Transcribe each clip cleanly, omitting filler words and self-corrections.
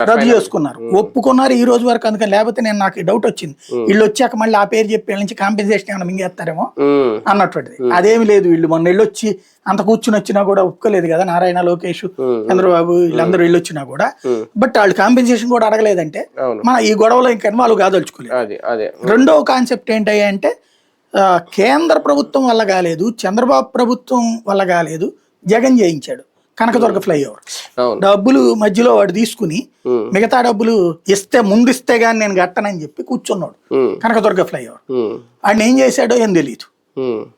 రద్దు చేసుకున్నారు, ఒప్పుకున్నారు ఈ రోజు వరకు. అందుకని లేకపోతే నాకు డౌట్ వచ్చింది, వీళ్ళు వచ్చాక మళ్ళీ ఆ పేరు చెప్పి వీళ్ళ నుంచి కాంపెన్సేషన్ ఏమైనా మింగేస్తారేమో అన్నటువంటిది. అదేమి లేదు, వీళ్ళు మొన్న వెళ్ళొచ్చి అంత కూర్చుని వచ్చినా కూడా ఒప్పుకోలేదు కదా నారాయణ, లోకేష్, చంద్రబాబు వీళ్ళందరూ వెళ్ళొచ్చినా కూడా. బట్ వాళ్ళు కాంపెన్సేషన్ కూడా అడగలేదంటే మన ఈ గొడవలో ఇంకా ఇన్వాల్వ్ కాదలుచుకోలేదు. రెండవ కాన్సెప్ట్ ఏంటంటే కేంద్ర ప్రభుత్వం వల్ల కాలేదు, చంద్రబాబు ప్రభుత్వం వల్ల కాలేదు, జగన్ చేయించాడు కనకదుర్గ ఫ్లైఓవర్. డబ్బులు మధ్యలో వాడు తీసుకుని మిగతా డబ్బులు ముందు ఇస్తే గానీ నేను కట్టనని చెప్పి కూర్చున్నాడు కనకదుర్గ ఫ్లైఓవర్. వాడిని ఏం చేశాడో ఏం తెలియదు,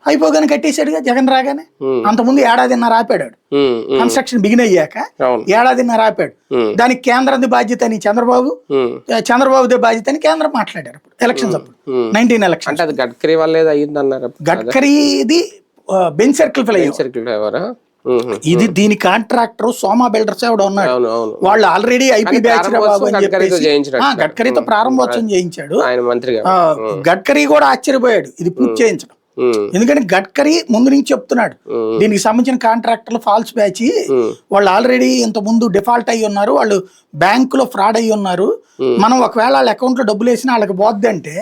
అయిపోగానే కట్టేశాడుగా జగన్ రాగానే. అంతకుముందు ఏడాదిన్నర ఆపాడు, కన్స్ట్రక్షన్ బిగిన్ అయ్యాక ఏడాదిన్నర ఆపాడు. దానికి కేంద్రంది బాధ్యత అని చంద్రబాబుదే బాధ్యత అని కేంద్రం మాట్లాడారు అప్పుడు ఎలక్షన్స్ అప్పుడు 19 ఎలక్షన్. గడ్కరీ వల్లే అయ్యిందన్నారు. గడ్కరీది బెంచ్ సర్కిల్ ఫ్లైఓవర్ ఇది. దీని కాంట్రాక్టర్ సోమా బిల్డర్స్ ఎవడో ఉన్నాడు, వాళ్ళు ఆల్రెడీ ఐపీ బ్యాచ్ బాబు అని చెప్పేసి గడ్కరీతో ప్రారంభోత్సవం చేయించాడు. గడ్కరీ కూడా ఆశ్చర్యపోయాడు ఇది పూర్తి చేయించడం, ఎందుకంటే గడ్కరీ ముందు నుంచి చెప్తున్నాడు దీనికి సంబంధించిన కాంట్రాక్టర్లు ఫాల్స్ బ్యాచ్, వాళ్ళు ఆల్రెడీ ఇంత ముందు డిఫాల్ట్ అయ్యి ఉన్నారు, వాళ్ళు బ్యాంకులో ఫ్రాడ్ అయ్యి ఉన్నారు, మనం ఒకవేళ వాళ్ళ అకౌంట్ లో డబ్బులు వేసినా వాళ్ళకి పోద్ది అంటే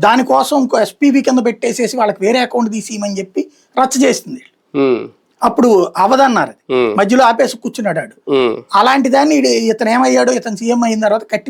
దానికోసం ఇంకో ఎస్పీబీ కింద పెట్టేసేసి వాళ్ళకి వేరే అకౌంట్ తీసేయమని చెప్పి రచ్చ చేస్తుంది. అప్పుడు అవదన్నారు, మధ్యలో ఆపేసి కూర్చున్నాడు. అలాంటి దాన్ని ఇతను ఏమయ్యాడో, ఇతను సీఎం అయిన తర్వాత కట్టి